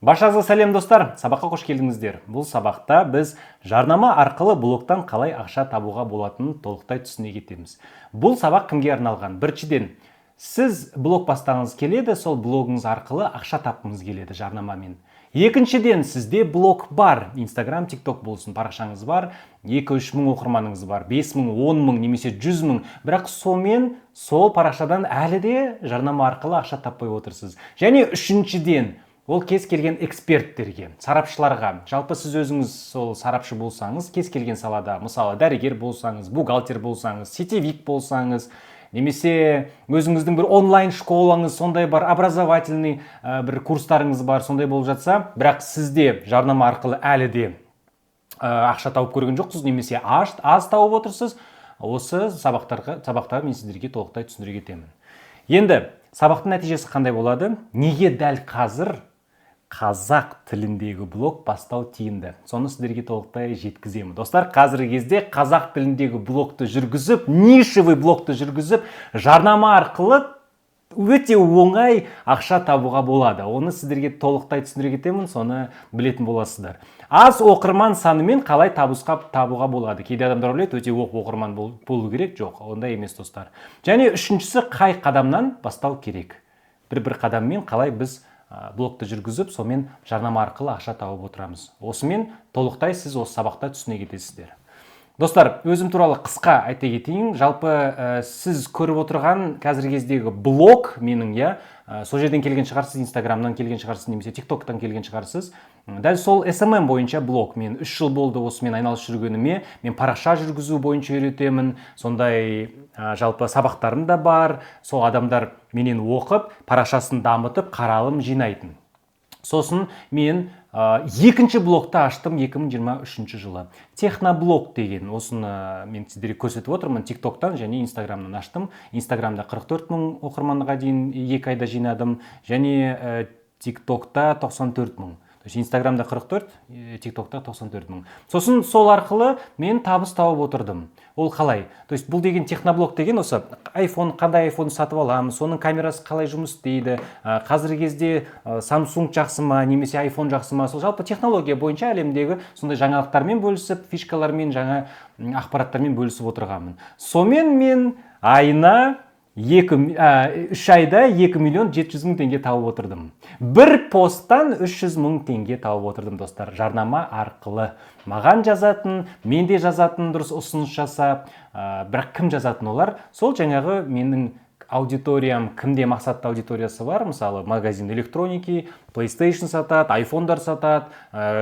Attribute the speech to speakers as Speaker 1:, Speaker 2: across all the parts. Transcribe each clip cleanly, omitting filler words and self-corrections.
Speaker 1: Баршаңызға сәлем достар, сабаққа қош келдіңіздер. Бұл сабақта біз жарнама арқылы блогтан қалай ақша табуға болатынын толықтай түсіне кетеміз. Бұл сабақ кімге арналған? Біріншіден, сіз блог бастағыңыз келеді, сол блогыңыз арқылы ақша тапқыңыз келеді жарнамамен. Екіншіден, сізде блог бар, Instagram, TikTok болсын, парақшаңыз бар, 2-3 мың оқырманыңыз бар, 5 мың, 10 мың, немесе 100 мың. Бірақ сол парақшадан әлі де жарнама арқылы ақша таппай отырсыз. Және үшіншіден, ол кез келген эксперттерге, сарапшыларға, жалпы сіз өзіңіз сол сарапшы болсаңыз, кез келген салада, мысалы дәрігер болсаңыз, бухгалтер болсаңыз, сетевик болсаңыз, немесе өзіңіздің бір онлайн школаңыз, сондай бар, образовательный бір курстарыңыз бар, сондай болып жатса, бірақ сізде жарнама арқылы әлі де ақша тауып көрген жоқсыз, немесе аз тауып отырсыз, осы сабақта мен сіздерге толықтай түсіндіре кетемін. Енді сабақтың нәтижесі қандай болады? Неге дәл қазір қазақ тіліндегі блог бастау тиімді? Соны сіздерге толықтай жеткіземін. Достар, қазіргі кезде қазақ тіліндегі блогты жүргізіп, нишевый блогты жүргізіп, жарнама арқылы өте оңай ақша табуға болады. Оны сіздерге толықтай түсіндіре кетемін, соны білетін боласыздар. Аз оқырман санымен қалай табуға болады? Кейде адамдар ойлайды, өте оқырман болу керек, жоқ, ондай емес достар. Және үшіншісі, қай қадамнан бастау керек? Бір қадаммен қалай біз блогты жүргізіп, сонымен жарнама арқылы ақша тауып отырамыз. Осымен толықтай сіз осы сабақта түсіне кетесіздер. Достар, өзім туралы қысқа айта кетейін. Жалпы сіз көріп отырған қазіргі кездегі блог менің, сол жерден келген шығарсыз, Инстаграмнан келген шығарсыз, немесе TikToktан келген шығарсыз. Дәл сол SMM бойынша блог. Мен 3 жыл болды осымен айналысып жүргеніме. Мен парақша жүргізу бойынша үйретемін. Сондай жалпы сабақтарым да бар. Сол адамдар менен оқып, парақшасын дамытып, қаралым жинайтын. Сосын мен екінші блогты аштым 2023 жылы. Техноблог деген, осыны мен сіздерге көрсетіп отырмын. TikToktан және Instagramнан аштым. Instagramда 44 мың оқырманға дейін 2 айда жинадым. Және TikTokта 94 мың. Инстаграмда 44, TikTokта 94 мың. Сосын сол арқылы мен табыс тауып отырдым. Ол қалай? То есть бұл деген техноблог деген осы қандай iPhone сатып аламыз, соның камерасы қалай жұмыс істейді, қазіргі кезде Samsung жақсы ма, немесе iPhone жақсы ма, сол жалпы технология бойынша әлемдегі сондай жаңалықтармен бөлісіп, фишкалармен, жаңа ақпараттармен бөлісіп отырғанмын. Сонымен мен айына 3 айда 2 миллион 700 мың теңге тауып отырдым. Бір посттан 300 мың теңге тауып отырдым, достар, жарнама арқылы. Маған жазатын, менде жазатын, дұрыс ұсыныс жасап, бірақ кім жазатын олар? Сол жаңағы менің аудиториям, кімде мақсатты аудиториясы бар, мысалы магазин электроники, PlayStation сатады, iPhone'дар сатады,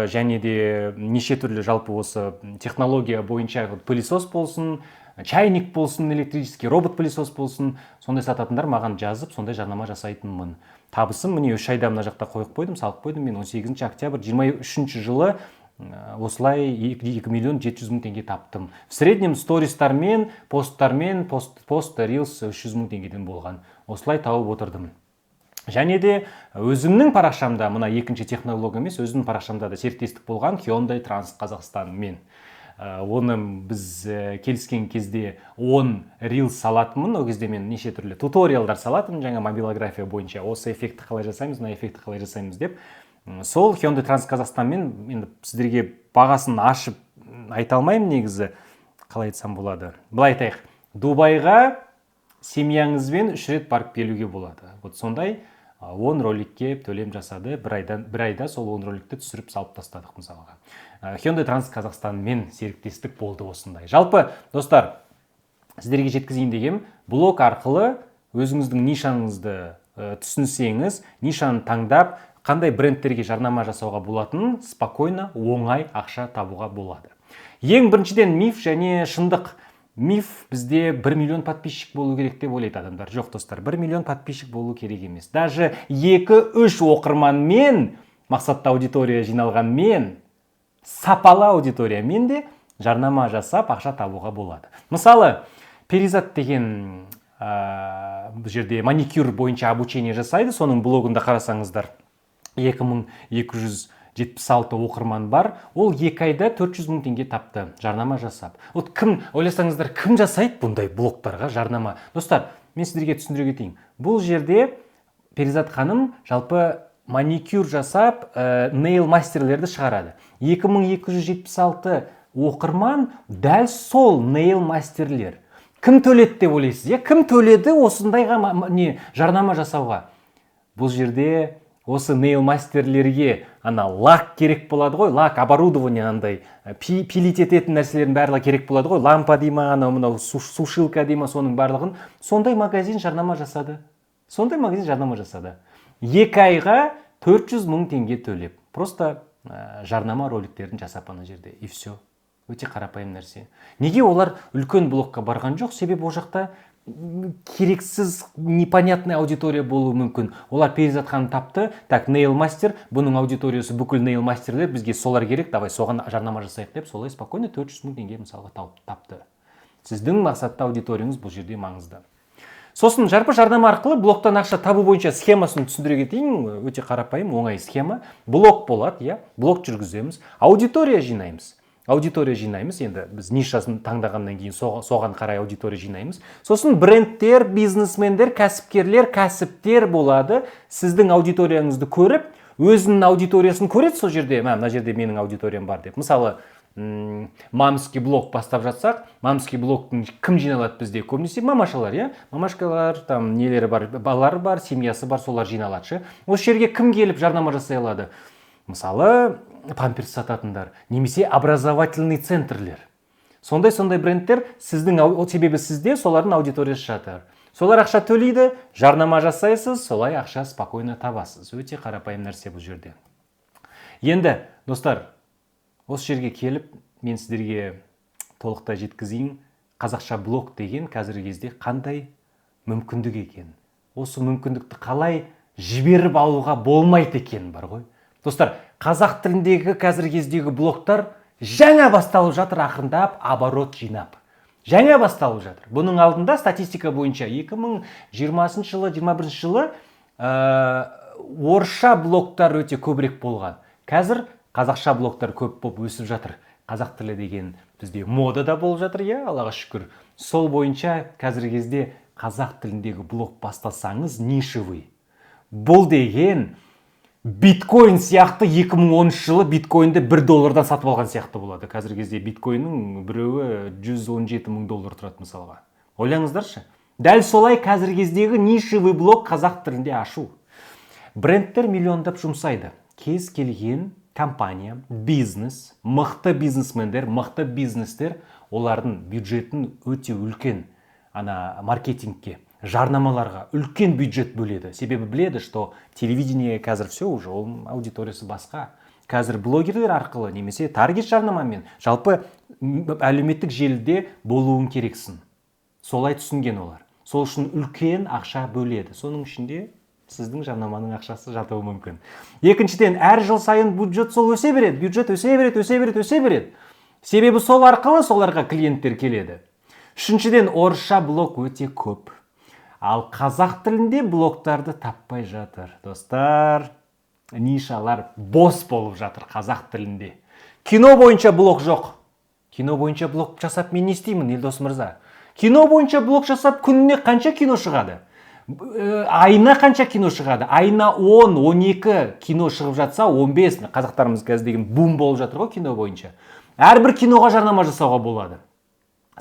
Speaker 1: және де неше түрлі жалпы осы технология бойынша пылесос болсын, чайник болсын, электрический робот-пылесос болсын, сондай сататындар маған жазып, сондай жарнама жасайтынмын. Табысым міне 3 айда мына жақта қойып қойдым, салып қойдым. Мен 18 октябрь 23 жылы осылай 2 миллион 700 мың теңге таптым. В среднем стористармен, посттармен, пост, рилс 300 мың теңгеден болған. Осылай тауып отырдым. Және де өзімнің парақшамда, мына екінші технолог емес, өзімнің парақшамда да серіктестік болған Hyundai Транс Қазақстанмен. Оны біз келіскен кезде 10 рилс салатынмын, ол кезде мен неше түрлі туториалдар салатынмын, жаңа мобилография бойынша, осы эффектті қалай жасаймыз, мына эффектті қалай жасаймыз деп. Сол Hyundai Транс Қазақстанмен енді сіздерге бағасын ашып айта алмаймын негізі, қалай айтсам болады. Былай айтайық, Дубайға семьяңызбен 3 рет барып келуге болады. Вот сондай 10 роликке төлем жасады, бір айда сол 10 роликті түсіріп салып тастадық мысалға. Hyundai Транс Қазақстанмен серіктестік болды осындай. Жалпы, достар, сіздерге жеткізейін дегем, блог арқылы өзіңіздің нишаңызды түсінсеңіз, нишаны таңдап, қандай брендтерге жарнама жасауға болатынын спокойно, оңай ақша табуға болады. Ең біріншіден миф және шындық. Миф бізде 1 миллион подписчик болу керек деп ойлайды адамдар. Жоқ, достар, 1 миллион подписчик болу керек емес. Даже 2-3 оқырманмен, мақсатты аудитория жиналғанмен, сапалы аудиториямен де жарнама жасап ақша табуға болады. Мысалы, Перизат деген бұл жерде маникюр бойынша обучение жасайды, соның блогында қарасаңыздар 2276 оқырман бар, ол 2 айда 400 мың теңге тапты жарнама жасап. Вот кім, ойласаңыздар, кім жасайды бұндай блогтарға жарнама? Достар, мен сіздерге түсіндіре кетейін. Бұл жерде Перизат ханым жалпы маникюр жасап, нейл мастерлерді шығарады. 2276 оқырман дәл сол нейл мастерлер. Кім төледі деп ойлайсыз? Кім төледі осындайға жарнама жасауға? Бұл жерде осы нейл мастерлерге лак керек болады ғой, лак, оборудование, пилить ететін нәрселердің барлығы керек болады ғой, лампа дейма, мынау сушилка дейма, соның барлығын. Сондай магазин жарнама жасады. 2 айға 400 000 теңге төлеп. Просто жарнама роликтерін жасап ана жерде. И все. Өте қарапайым нәрсе. Неге олар үлкен блогқа барған жоқ? Себебі ол жақта керексіз, непонятный аудитория болуы мүмкін. Олар перизатқанын тапты. Так, нейл мастер, бұның аудиториясы бүкіл нейл мастерлер, бізге солар керек, давай соған жарнама жасайық деп, солай спокойно 400 000 теңге мысалға тапты. Сіздің мақсатты аудиторияңыз бұл жерде маңызды. Сосын жалпы жарнама арқылы блогтан ақша табу бойынша схемасын түсіндіре кетейін. Өте қарапайым, оңай схема. Блог болады, блог жүргіземіз, аудитория жинаймыз. Енді біз нишасын таңдағаннан кейін соған қарай аудитория жинаймыз. Сосын брендтер, бизнесмендер, кәсіпкерлер, кәсіптер болады. Сіздің аудиторияңызды көріп, өзінің аудиториясын көреді сол жерде. Мына жерде менің аудиториям бар деп. Мысалы, мамский блог бастап жатсақ, мамский блогтың кім жиналады бізде? Көбінесе мамашалар, мамашкалар, нелері бар, балалары бар, семьясы бар, солар жиналады. Осы жерге кім келіп жарнама жасай алады? Мысалы, памперс сататындар, немесе образовательный центрлер. Сондай брендтер сіздің, себебі сізде солардың аудиториясы жатыр. Солар ақша төлейді, жарнама жасайсыз, солай ақша спокойно табасыз. Өте қарапайым нәрсе бұл жерде. Енді, достар, осы жерге келіп, мен сіздерге толықтай жеткізейін, қазақша блог деген қазіргі кезде қандай мүмкіндік екен. Осы мүмкіндікті қалай жіберіп алуға болмайды екен бар ғой. Достар, қазақ тіліндегі қазіргі кездегі блогтар жаңа басталып жатыр, ақырындап оборот жинап. Жаңа басталып жатыр. Бұның алдында статистика бойынша 2020 жылы, 21 жылы орысша блогтар өте көбірек болған. Қазір қазақша блогтар көп болып өсіп жатыр. Қазақ тілі деген бізде модада болып жатыр, Аллаға шүкір. Сол бойынша қазіргі кезде қазақ тіліндегі блог бастасаңыз нишевый. Бұл деген биткоин сияқты 2013 жылы биткоинді $1 сатып алған сияқты болады. Қазіргі кезде биткоиннің біреуі $117 000 тұрады мысалға. Ойлаңыздаршы. Дәл солай қазіргі кездегі нишевый блог қазақ тілінде ашу. Брендтер миллиондап жұмсайды. Кез келген компания, бизнес, мықты бизнесмендер, мықты бизнестер олардың бюджетін өте үлкен маркетингке, жарнамаларға үлкен бюджет бөледі. Себебі біледі, что телевидение қазір все уже, аудиториясы басқа. Қазір блогерлер арқылы немесе таргет жарнамамен жалпы әлеуметтік желіде болуың керексің. Солай түсінген олар. Сол үшін үлкен ақша бөледі. Соның ішінде сіздің жарнаманың ақшасы жатуы мүмкін. Екіншіден, әр жыл сайын бюджет сол өсе береді. Бюджет өсе береді. Себебі сол арқылы соларға клиенттер келеді. Үшіншіден, орысша блог өте көп. Ал қазақ тілінде блогтарды таппай жатыр. Достар, нишалар бос болып жатыр қазақ тілінде. Кино бойынша блог жоқ. Кино бойынша блог жасап мен не істеймін, Елдос мырза? Кино бойынша блог жасап күніне қанша кино шығады? Айына қанша кино шығады? Айына 10-12 кино шығып жатса, 15. Қазақтарымыз қазір деген бум болып жатыр ғой кино бойынша. Әрбір киноға жарнама жасауға болады.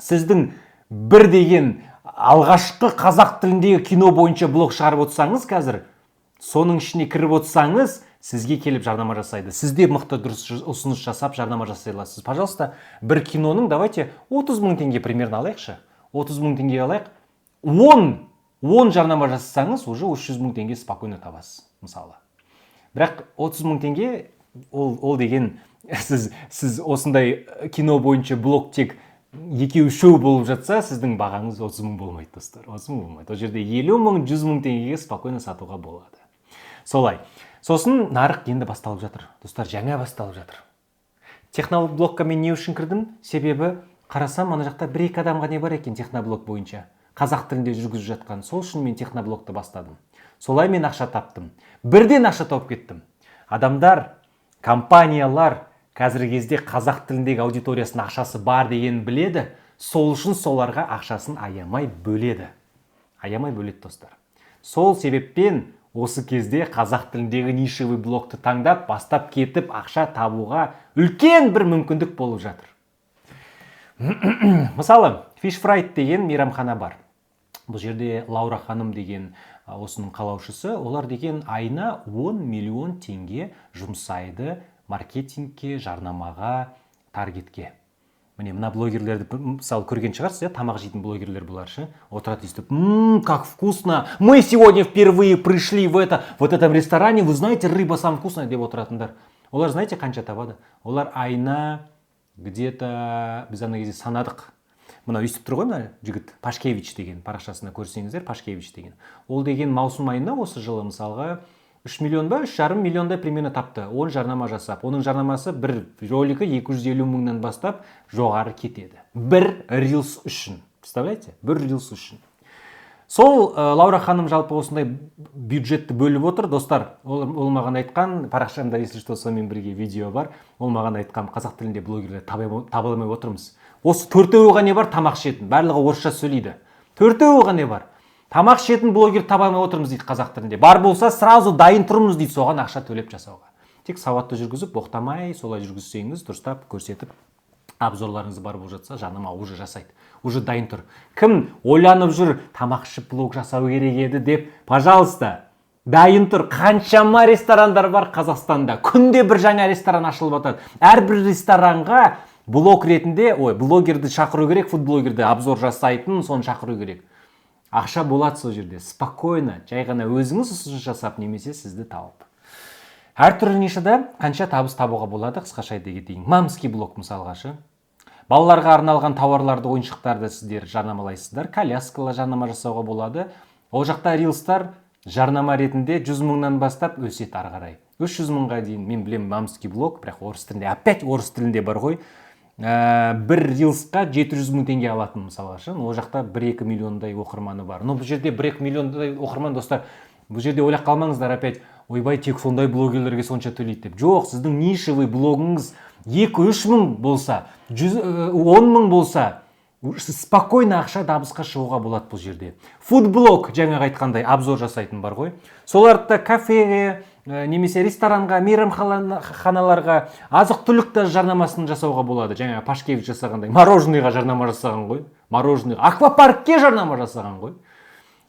Speaker 1: Сіздің бір деген алғашқы қазақ тіліндегі кино бойынша блог шығарып отырсаңыз қазір, соның ішіне кіріп отырсаңыз, сізге келіп жарнама жасайды. Сізде мықты дұрыс ұсыныс жасап жарнама жасай аласыз. Пожалуйста, бір киноның давайте 30 000 теңге примерно алайықшы. 30 000 теңге алайық. 10 жарнама жасасаңыз, уже 300 000 теңге спокойно табасыз, мысалы. Бірақ 30 000 теңге ол деген сіз осындай кино бойынша блог тек екеу-үшеу болып жатса, сіздің бағаңыз 30 000 болмайды, достар. 30 000 болмайды. Ол жерде 50 000, 100 000 теңгеге спокойно сатуға болады. Солай. Сосын нарық енді басталып жатыр. Достар, жаңа басталып жатыр. Техноблогқа мен не үшін кірдім? Себебі қарасам, ана жақта 1-2 адамға не бар екен техноблог бойынша. Қазақ тілінде жүргізіп жатқан. Сол үшін мен техноблогты бастадым. Солай мен ақша таптым. Бірден ақша тауып кеттім. Адамдар, компаниялар қазіргі кезде қазақ тіліндегі аудиториясының ақшасы бар деген біледі. Сол үшін соларға ақшасын аямай бөледі. Аямай бөледі, достар. Сол себеппен осы кезде қазақ тіліндегі нишевый блогты таңдап, бастап кетіп, ақша табуға үлкен бір мүмкіндік болып жатыр. Мысалы, Fishfried деген мейрамхана бар. Бұл жерде Лаура ханым деген осының қалаушысы, олар деген айына 10 миллион теңге жұмсайды маркетингке, жарнамаға, таргетке. Мына блогерлерді мысалы көрген шығарсыз, тамақ жейтін блогерлер бұлар ше, отырады естіп, как вкусно, мы сегодня впервые пришли в этом ресторане, вы знаете, рыба самая вкусная деп отыратындар. Олар знаете қанша табады? Олар айына где-то біз ана кезде санадық. Мына өйстіп тұр ғой мына жігіт, Пашкевич деген, парақшасына көрсеңіздер, Пашкевич деген. Ол деген маусым айында осы жылы мысалға 3 миллион ба, 3,5 миллиондай примерно тапты. Он жарнама жасап. Оның жарнамасы бір роликі 250 мыңнан бастап жоғары кетеді. Бір рилс үшін. Представляете? Бір рилс үшін. Сол Лаура ханым жалпы осындай бюджетті бөліп отыр, достар. Ол маған айтқан, парақшамда если что сонымен бірге видео бар. Ол маған айтқан, қазақ тілінде блогерлер таба алмай отырмыз. Осы 4-еуі ғана бар тамақ ішетін. Барлығы орысша сөйлейді. 4-еуі ғана бар. Тамақ ішетін блогер таба алмай отырмыз дейді қазақ тілінде. Бар болса, сразу дайын тұрмыз дейді соған ақша төлеп жасауға. Тек сауатты жүргізіп, боқтамай, солай жүргізсеңіз, дұрыстап көрсетіп, обзорларыңыз бар болып жатса, жарнама уже жасайды. Уже дайын тұр. Кім ойланып жүр, тамақ ішіп блог жасау керек еді деп, пожалуйста, дайын тұр. Қаншама ресторандар бар Қазақстанда. Күнде бір жаңа ресторан ашылып жатады. Әрбір ресторанға блог ретінде, блогерді шақыру керек, фудблогерді обзор жасайтын, соны шақыру керек. Ақша болады сол жерде. Спокойно, жай ғана өзіңіз ұсыныс жасап, немесе сізді тауып. Әр түрлі нишада қанша табыс табуға болады, қысқаша айта кетейін. Мамский блог мысалға ше. Балаларға арналған тауарларды, ойыншықтарды сіздер жарнамалайсыздар. Коляскалы жарнама жасауға болады. Ол жақта рилстар жарнама ретінде 100 мыңнан бастап өседі ары қарай. 300 мыңға дейін мен білем мамский блог, бірақ орыс тілінде, опять орыс тілінде бар ғой. Бір рилсқа 700 мың теңге алатын мысалға ше. Ол жақта 1-2 миллиондай оқырманы бар. Но бұл жерде 1-2 миллиондай оқырман, достар, бұл жерде ойлап қалмаңыздар опять, ойбай, тек сондай блогерлерге сонша төлейді деп. Жоқ, сіздің нишевый блогыңыз 2-3 мың болса, 10 мың болса, спокойно ақша табысқа шығуға болады бұл жерде. Фудблог, жаңа айтқандай, обзор жасайтын бар ғой. Соларды кафеге, немесе ресторанға, мейрамханаларға, азық-түлікті жарнамасын жасауға болады. Жаңа Пашкевич жасағандай, мороженыйға жарнама жасаған ғой. Мороженыйға, аквапаркке жарнама жасаған ғой.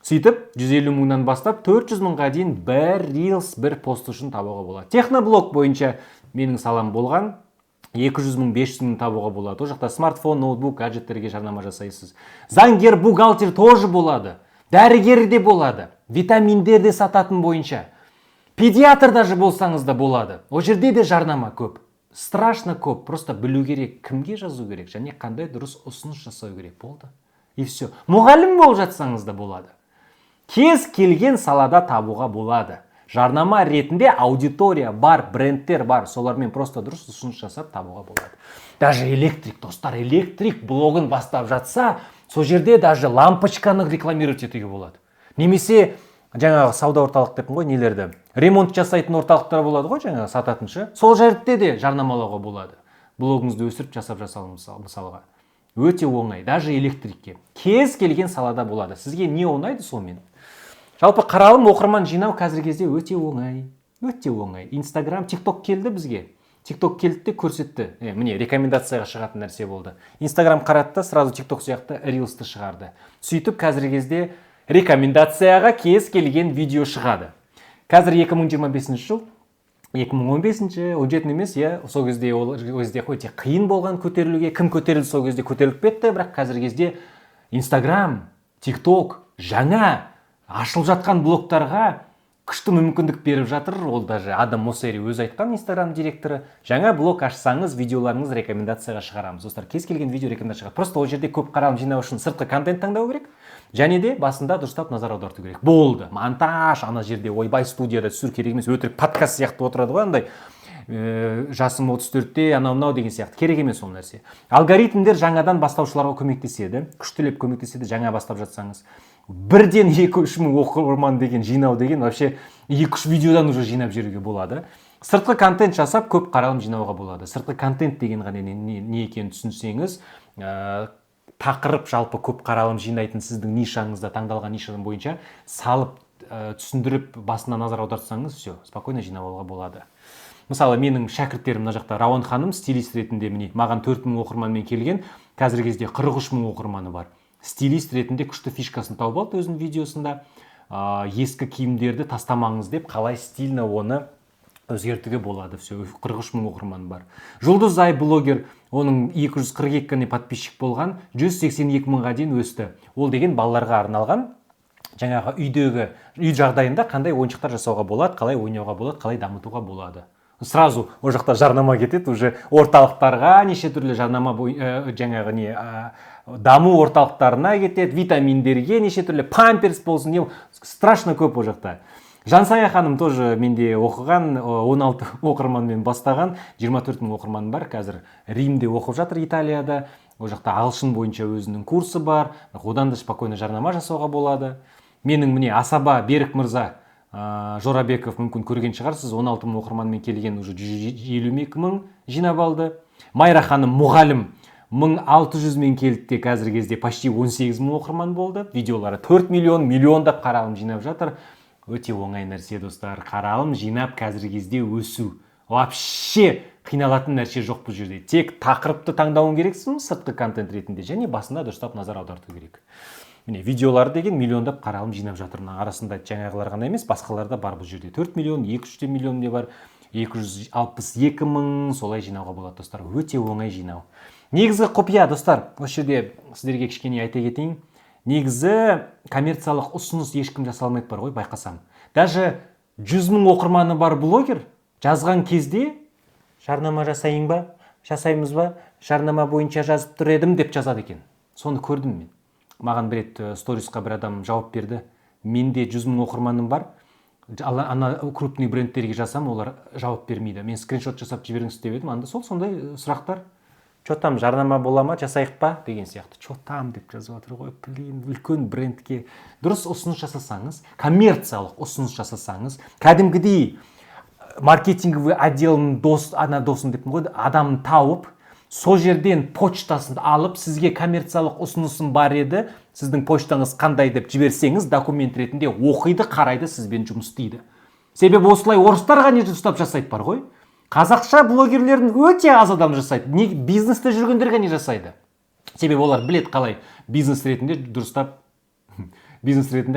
Speaker 1: Сөйтіп, 150 мыңнан бастап 400 мыңға дейін бір рилс, бір пост үшін табуға болады. Техноблог бойынша менің салам болған 200 мың, 500 мың табуға болады. О жақта смартфон, ноутбук, гаджеттерге жарнама жасайсыз. Заңгер, бухгалтер тоже болады. Дәрігер де болады. Витаминдер де сататын бойынша. Педиатр даже болсаңыз да болады. О жерде де жарнама көп. Страшно көп. Просто білу керек, кімге жазу керек, және қандай дұрыс ұсыныс жасау керек болды. И все. Мұғалім болып жатсаңыз да болады. Кез келген салада табуға болады. Жарнама ретінде аудитория бар, брендтер бар. Солармен просто дұрыс ұсыныс жасап табуға болады. Даже электрик, достар, электрик блогын бастап жатса, сол жерде даже лампочканы рекламировать етуге болады. Немесе жаңағы сауда орталық деппін ғой, нелерді. Ремонт жасайтын орталықтар болады ғой, жаңағы сататыншы. Сол жерде де жарнамалауға болады. Блогыңызды өсіріп жасап мысалға. Өте оңай, даже электрикке. Кез келген салада болады. Сізге не оңайды сонымен? Жалпы қаралым оқырман жинау қазіргі кезде өте оңай. Өте оңай. Инстаграм, TikTok келді бізге. TikTok келді де көрсетті. Міне, рекомендацияға шығатын нәрсе болды. Инстаграм қаратты, сразу TikTok сияқты рилсті шығарды. Сөйтіп қазіргі кезде рекомендацияға кез келген видео шығады. Қазір 2025 жыл, 2015-17 емес, сол кезде өте қиын болған көтерілуге, кім көтерілді сол кезде көтеріліп кетті, бірақ қазіргі кезде Инстаграм, TikTok жаңа ашылып жатқан блогтарға күшті мүмкіндік беріп жатыр. Ол даже Адам Моссери өзі айтқан, Инстаграм директоры, жаңа блог ашсаңыз, видеоларыңыз рекомендацияға шығарамыз. Достар, кез келген видео рекомендация шығады. Просто ол жерде көп қаралым жинау үшін сыртқы контент таңдау керек. Және де басында дұрыстап назар аударту керек. Болды. Монтаж, ана жерде ойбай студияда түсір керек емес, өтірік подкаст сияқты отырады ғой, андай жасым 34-те, анау-мынау деген сияқты. Керек емес ол нәрсе. Алгоритмдер жаңадан бастаушыларға көмектеседі, күштілеп көмектеседі, жаңа бастап жатсаңыз. Бірден 2-3 мың оқырман деген жинау деген вообще 2-3 видеодан уже жинап жүруге болады. Сыртқы контент жасап көп қаралым жинауға болады. Сыртқы контент деген ғана не екенін түсінсеңіз, тақырып жалпы көп қаралым жинайтын сіздің нишаңызда, таңдалған нишаның бойынша салып түсіндіріп басына назар аудартсаңыз, все, спокойно жинап алуға болады. Мысалы, менің шәкірттерім мына жақта Рауан ханым стилист ретінде міне маған 4000 оқырманмен келген, қазіргі кезде 43 000 оқырманы бар. Стилист ретінде күшті фишкасын тауып алды өзінің видеосында. Ескі киімдерді тастамаңыз деп, қалай стильно оны өзгертуге болады. Все, 43 000 оқырманы бар. Жұлдызай блогер, оның 242 подписчик болған, 182 000-ға дейін өсті. Ол деген балаларға арналған, жаңағы үй жағдайында қандай ойыншықтар жасауға болады, қалай ойнауға болады, қалай дамытуға болады. Сразу о жақта жарнама кетеді, уже орталықтарға неше түрлі жарнама жаңағы не даму орталықтарына кетеді, витаминдерге неше түрлі памперс болсын, страшно көп о жақта. Жансая ханым тоже менде оқыған, 16 оқырманмен бастаған, 24 000 оқырман бар, қазір Римде оқып жатыр, Италияда. О жақта ағылшын бойынша өзінің курсы бар, одан да спокойно жарнама жасауға болады. Менің міне Асаба Берік мырза, Жорабеков мүмкін көрген шығарсыз, 16 000 оқырманмен келген, уже 152 000 жинап алды. Майра ханым мұғалім 1600-мен келді, қазіргі кезде почти 18 000 оқырман болды. Видеолары 4 миллиондап қаралым жинап жатыр. Өте оңай нәрсе, достар. Қаралым жинап қазіргі кезде өсу. Вообще қиналатын нәрсе жоқ бұл жерде. Тек тақырыпты таңдауың керексің, сыртқы контент ретінде, және басында дұрыстап назар аударту керек. Міне, видеолар деген миллиондап қаралым жинап жатыр. Арасында жаңағылар ғана емес, басқалар да бар бұл жерде. 4 миллион, 2-3 миллион де бар, 262 000, солай жинауға болады, достар. Өте оңай жинау. Негізгі құпия, достар, осы жерде сіздерге кішкене айта кетейін. Негізі коммерциялық ұсыныс ешкім жасалмайды бар ғой, байқасам. Даже 100 000 оқырманы бар блогер жазған кезде жарнама жасайын ба, жасаймыз ба, жарнама бойынша жазып тұр едім деп жазады екен. Соны көрдім мен. Маған бір рет сторисқа бір адам жауап берді. Менде 100 000 оқырманым бар. Ана крупный брендтерге жасам, олар жауап бермейді. Мен скриншот жасап жіберіңіз деп едім. Анда сондай сұрақтар. Чо там жарнама бола ма, жасайық па деген сияқты. Чо там деп жазып отыр ғой. Блин, үлкен брендке дұрыс ұсыныс жасасаңыз, коммерциялық ұсыныс жасасаңыз, кәдімгідей маркетинговый отделдің досын деп қойды, адамын тауып, сол жерден почтасын алып, сізге коммерциялық ұсынысын бар еді, сіздің почтаңыз қандай деп жіберсеңіз, документ ретінде оқиды, қарайды, сізбен жұмыс істейді. Себебі осылай орыстарға не ұстап жасайды бар ғой. Қазақша блогерлердің өте аз адам жасайды. Бизнесте жүргендерге не жасайды? Себебі олар білет қалай бизнес ретінде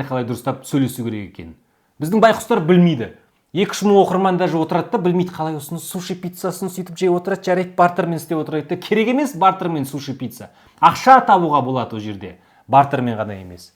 Speaker 1: қалай дұрыстап сөйлесу керек екен. Біздің байқұстар білмейді. 2-3 000 оқырман даже отырады да, білмейді қалай осыны суши пиццасын сөйтіп жей отырады, жарайды бартермен істеп отырады. Керек емес бартермен суши пицца. Ақша табуға болады о жерде. Бартермен ғана емес.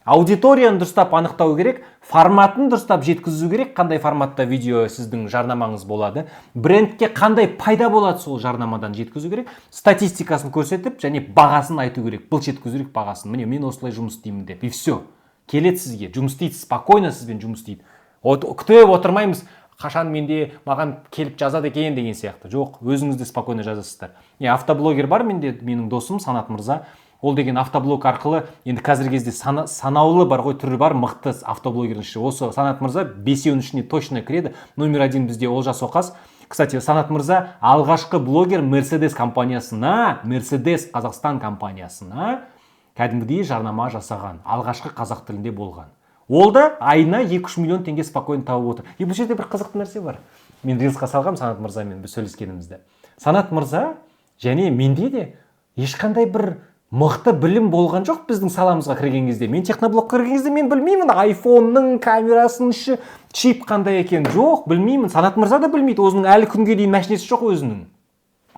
Speaker 1: Аудиторияны дұрыстап анықтау керек, форматын дұрыстап жеткізу керек, қандай форматта видео сіздің жарнамаңыз болады, брендке қандай пайда болады сол жарнамадан жеткізу керек, статистикасын көрсетіп, және бағасын айту керек, былш еткізу керек бағасын. Міне, мен осылай жұмыс істеймін деп, и все. Келеді сізге, жұмыс істейді, спокойно сізбен жұмыс істейді. Күтіп отырмаймыз, қашан менде маған келіп жазады екен деген сияқты. Жоқ, өзіңізді спокойно жазасыздар. Автоблогер бар менің досым Санат мырза. Ол деген автоблог арқылы, енді қазіргі кезде санаулы бар ғой, түрі бар, мықты автоблогердің іші. Осы Санат мырза 5-інің ішіне точно кіреді. Номер 1 бізде Олжас Оқас. Кстати, Санат мырза алғашқы блогер Mercedes Қазақстан компаниясына кәдімгідей жарнама жасаған. Алғашқы қазақ тілінде болған. Ол да айына 2-3 миллион теңге спокойно тауып отыр. Бұл жерде бір қызықты нәрсе бар. Мен рилсқа салғам Санат мырзамен біз сөйлескенімізді. Санат мырза және менде де ешқандай бір мықты білім болған жоқ біздің саламызға кірген кезде. Мен техноблогқа кірген кезде мен білмеймін айфонның камерасының іші чип қандай екен. Жоқ, білмеймін. Санат мырза да білмейді. Өзінің әлі күнге дейін машинесі жоқ өзінің.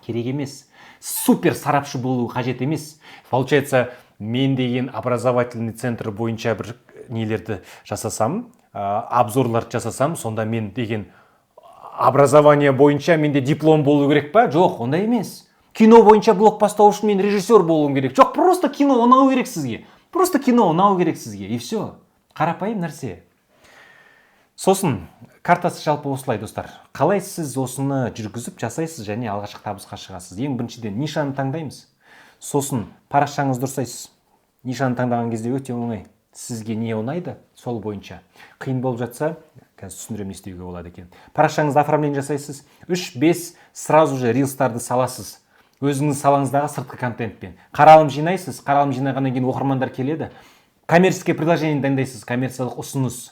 Speaker 1: Керек емес. Супер сарапшы болу қажет емес. Получается, мен деген образовательный центр бойынша бір нелерді жасасам, обзорларды жасасам, сонда мен деген образование бойынша менде диплом болу керек па? Жоқ, ондай емес. Кино бойынша блог бастау үшін мен режиссер болуым керек. Жоқ, просто кино ұнау керек сізге. Просто кино ұнау керек сізге. И все. Қарапайым нәрсе. Сосын, картасы жалпы осылай, достар. Қалай сіз осыны жүргізіп жасайсыз және алғашқы табысқа шығасыз? Ең біріншіден нишаны таңдаймыз. Сосын, парақшаңызды дұрыстайсыз. Нишаны таңдаған кезде өте оңай. Сізге не ұнайды, сол бойынша. Қиын болып жатса, қазір түсіндіремін не істеуге болады екен. Парақшаңызды оформление жасайсыз. 3-5 сразу же рилстарды саласыз. Өзіңіз салаңыздағы сыртқы контентпен. Қаралым жинайсыз, қаралым жинағаннан кейін оқырмандар келеді. Коммерческое предложение дайындайсыз, коммерциялық ұсыныс.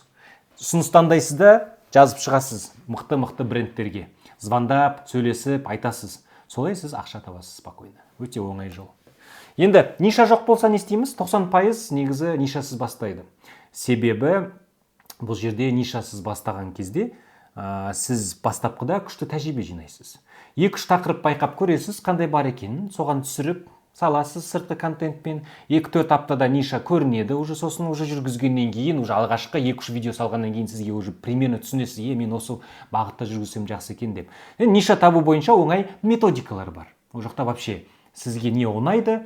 Speaker 1: ұсыныс таңдайсыз да жазып шығасыз мықты брендтерге. Звондап, сөйлесіп, айтасыз. Солай сіз ақша табасыз спокойно. Өте оңай жол. Енді ниша жоқ болса не істейміз? 90% негізі нишасыз бастайды. Себебі бұл жерде нишасыз бастаған кезде сіз бастапқыда күшті тәжірибе жинайсыз. 2-3 тақырып байқап көресіз, қандай бар екенін, соған түсіріп саласыз сыртқы контентпен. 2-4 аптада ниша көрінеді, уже сосын уже жүргізгеннен кейін, уже алғашқы 2-3 видео салғаннан кейін сізге уже примерно түсінесіз, мен осы бағытта жүргізсем жақсы екен деп. Ниша табу бойынша оңай методикалар бар. Ол жақта вообще сізге не ұнайды,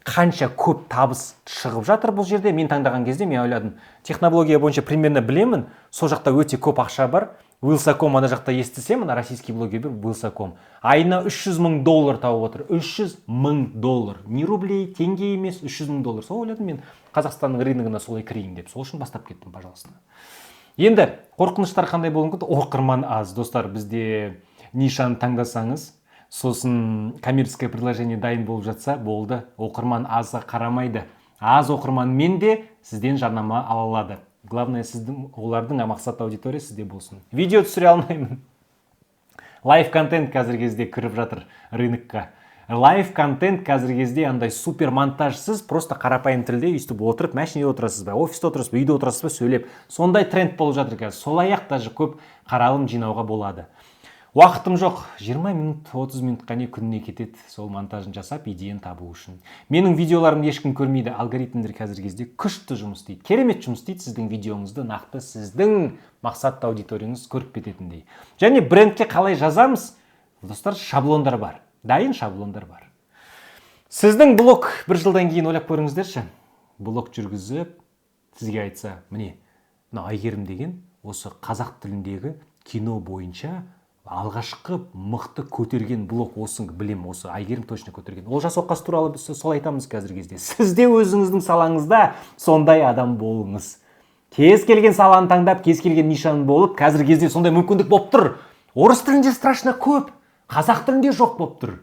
Speaker 1: қанша көп табыс шығып жатыр бұл жерде. Мен таңдаған кезде мен ойладым, технология бойынша примерно білемін, сол жақта өте көп ақша бар. Wylsacom ана жақта естісем, ана российский блогер Wylsacom айына $300 000 тауып отыр. $300 000. Не рублей, теңге емес, $300 000. Сол ойладым мен Қазақстанның рыногына солай кірейін деп. Сол үшін бастап кеттім, пожалуйста. Енді қорқыныштар қандай болуы мүмкін? Оқырман аз. Достар, бізде нишаны таңдасаңыз, сосын коммерческое предложение дайын болып жатса, болды. Оқырман азға қарамайды. Аз оқырманмен де сізден жарнама ала алады. Главное, олардың мақсат аудитория сізде болсын. Видео түсіре алмаймын. Лайв контент қазір кезде кіріп жатыр рынокқа. Лайв контент қазір кезде андай супер монтажсыз, просто қарапайым тілде өйстіп отырып, машинеде отырасыз ба, офиста отырасыз ба, үйде отырасыз ба, сөйлеп. Сондай тренд болып жатыр қазір. Солай-ақ даже көп қаралым жинауға болады. Уақытым жоқ. 20 минут, 30 минутқа не күніне кетеді сол монтажын жасап, идеяны табу үшін. Менің видеоларымды ешкім көрмейді. Алгоритмдер қазір кезде күшті жұмыс істейді. Керемет жұмыс істейді сіздің видеоңызды нақты сіздің мақсатты аудиторияңыз көріп кететіндей. Және брендке қалай жазамыз? Достар, шаблондар бар. Дайын шаблондар бар. Сіздің блог бір жылдан кейін ойлап көріңіздерші. Блог жүргізіп, сізге айтса, міне, Айгерім деген осы қазақ тіліндегі кино бойынша алғашқы мықты көтерген блог осың білем, осы Айгерім точно көтерген. Олжас Оқас туралы біз сол айтамыз қазір кезде. Сізде өзіңіздің салаңызда сондай адам болыңыз. Кез келген саланы таңдап, кез келген нишаны болып, қазір кезде сондай мүмкіндік болып тұр. Орыс тілінде страшно көп, қазақ тілінде жоқ болып тұр.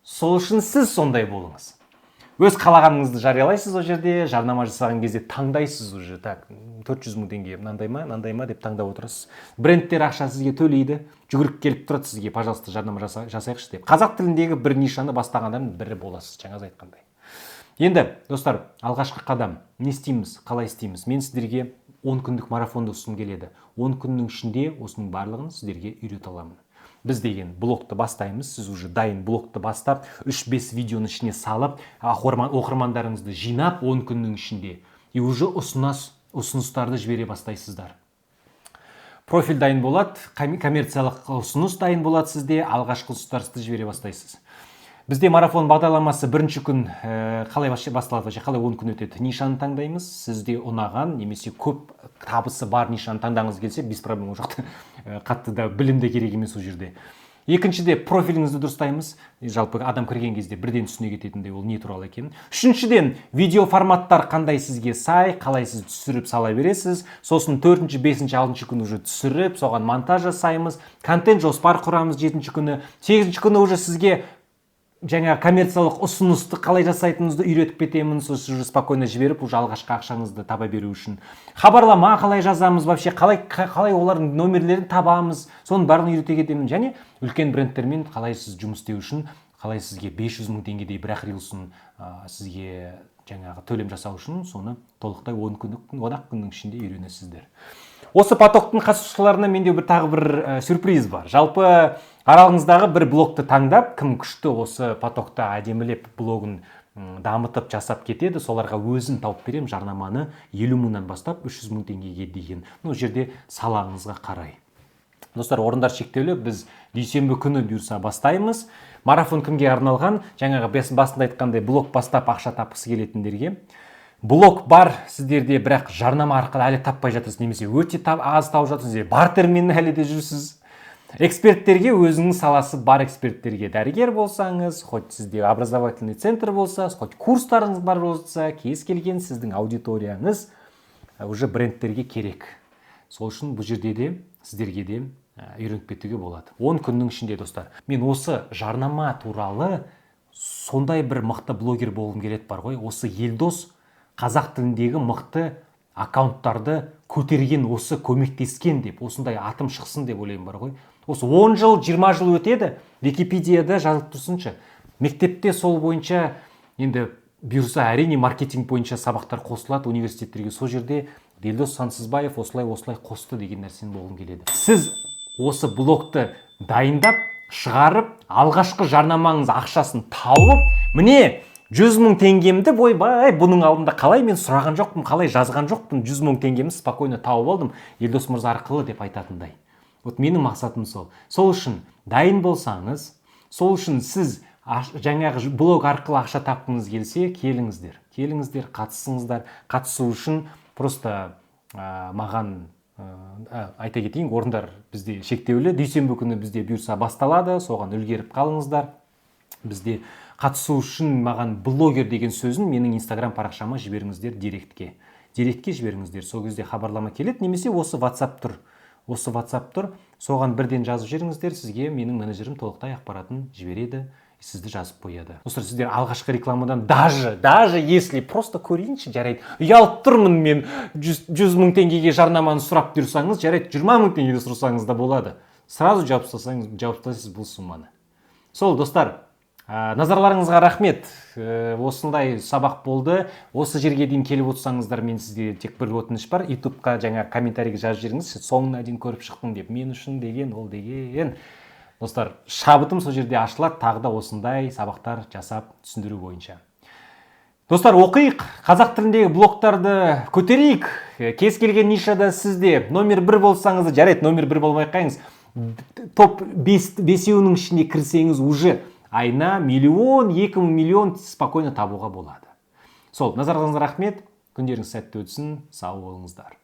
Speaker 1: Сол үшін сіз сондай болыңыз. Өз қалағаныңызды жариялайсыз о жерде, жарнама жасаған кезде таңдайсыз уже. Так, 400 000 теңге мынандай ма деп таңдап отырасыз. Брендтер ақша сізге төлейді, жүгіріп келіп тұрады сізге, пожалуйста, жарнама жасайықшы деп. Қазақ тіліндегі бір нишаны бастағандан бірі боласыз, жаңа айтқандай. Енді, достар, алғашқы қадам не істейміз, қалай істейміз? Мен сіздерге 10 күндік марафонды ұсынғым келеді. 10 күннің ішінде осының барлығын сіздерге үйрете аламын. Біз деген блогты бастаймыз, сіз уже дайын блогты бастап, 3-5 видеоны ішіне салып, оқырмандарыңызды жинап 10 күннің ішінде. И уже ұсыныстарды жібере бастайсыздар. Профиль дайын болады, коммерциялық ұсыныс дайын болады сізде, алғашқы ұсыныстарды жібере бастайсыз. Бізде марафон бағдарламасы бірінші күн қалай басталады, қалай 10 күн өтеді. Нишаны таңдаймыз, сізде ұнаған, немесе көп табысы бар нишаны таңдаңыз келсе, без проблем ол жақта қатты да білімде керек емес ол жерде. Екіншіде профиліңізді дұрыстаймыз. Жалпы адам кірген кезде бірден түсіне кететіндей ол не туралы екен. Үшіншіден видео форматтар қандай сізге сай, қалай сіз түсіріп сала бересіз. Сосын 4-ші, 5-ші, 6-ші күні уже түсіріп, соған монтаж жасаймыз. Контент жоспар құрамыз 7-ші күні. 8-ші күні уже сізге жаңа коммерциялық ұсынысты қалай жасайтыныңызды үйретіп кетемін, сосын уже спокойно жіберіп, уже алғашқы ақшаңызды таба беру үшін. Хабарлама қалай жазамыз, вообще қалай олардың номерлерін табамыз, соның барлығын үйрете кетемін. Және үлкен брендтермен қалай сіз жұмыс істеу үшін, қалай сізге 500 000 теңгедей бір-ақ рилсын сізге жаңағы төлем жасау үшін, соны толықтай 10 күннің ішінде үйренесіздер. Осы потоктың қатысушыларына менде тағы бір сюрприз бар. Жалпы аралығыңыздағы бір блогты таңдап, кім күшті осы потокта әдемілеп блогын дамытып жасап кетеді, соларға өзін тауып берем, жарнаманы 50 000-нан бастап 300 000 теңгеге дейін. Бұл жерде салаңызға қарай. Достар, орындар шектеулі, біз дүйсенбі күні бұйырса бастаймыз. Марафон кімге арналған? Жаңағы басында айтқандай блог бастап ақша тапқысы келетіндерге. Блог бар сіздерде, бірақ жарнама арқылы әлі таппай жатырсыз, немесе өте аз тауып жатырсыз, бартермен әлі де жүрсіз. Эксперттерге, өзіңнің саласы бар эксперттерге, дәрігер болсаңыз, хоть сізде образовательный центр болса, хоть курстарыңыз бар болса, кез келген сіздің аудиторияңыз уже брендтерге керек. Сол үшін бұл жерде де сіздерге де үйреніп кетуге болады. 10 күннің ішінде, достар. Мен осы жарнама туралы сондай бір мықты блогер болғым келеді бар ғой. Осы Елдос қазақ тіліндегі мықты аккаунттарды көтерген, осы көмектескен деп, осындай атым шықсын деп ойлаймын бар ғой. Осы 10 жыл, 20 жыл өтеді, Википедияда жазылып тұрсыншы. Мектепте сол бойынша енді бұйырса әрине маркетинг бойынша сабақтар қосылады университеттерге, сол жерде Елдос Сансызбаев осылай қосты деген нәрсені болғым келеді. Сіз осы блогты дайындап, шығарып, алғашқы жарнамаңыз ақшасын тауып, міне 100 мың теңгемді ойбай, бұның алдында қалай мен сұраған жоқпын, қалай жазған жоқпын, 100 мың теңгемді спокойно тауып алдым Елдос мырза арқылы деп айтатындай. Вот менің мақсатым сол. Сол үшін дайын болсаңыз, сол үшін сіз жаңағы блог арқылы ақша тапқыңыз келсе, келіңіздер, қатысыңыздар. Қатысу үшін просто маған айта кетейін, орындар бізде шектеулі. Дүйсенбі күні бізде бұйырса басталады, соған үлгеріп қалыңыздар. Бізде қатысу үшін маған блогер деген сөзін менің инстаграм парақшама жіберіңіздер, директке жіберіңіздер. Сол кезде хабарлама келеді, немесе осы WhatsApp тұр, соған бірден жазып жіберіңіздер, сізге менің менеджерім толықтай ақпаратын жібереді, сізді жазып қояды. Достар, сіздер алғашқы рекламадан даже если просто көрейінші, жарайды, ұялып тұрмын мен 100 мың теңгеге жарнаманы сұрап тұрсаңыз, жарайды, 20 мың теңгеге сұрасаңыз да болады. Сразу жауап тастайсыз бұл сумманы. Сол, достар, назарларыңызға рахмет. Осындай сабақ болды. Осы жерге дейін келіп отырсаңыздар, мен сізге тек бір өтініш бар. YouTube-қа жаңа комментарийге жазып жіберіңіз, соңына дейін көріп шықтым деп. Мен үшін деген, ол деген. Достар, шабытым сол жерде ашылады, тағы да осындай сабақтар жасап түсіндіру бойынша. Достар, оқиық, қазақ тіліндегі блогтарды көтерейік. Кез келген нишада сізде номер 1 болсаңыз, жарайды, номер 1 болмай қайыңыз. Топ 5-інің ішіне кірсеңіз уже айына 1 миллион, 2 миллион спокойно табуға болады. Сол, назарларыңызға рахмет. Күндеріңіз сәтті өтсін, сау болыңыздар.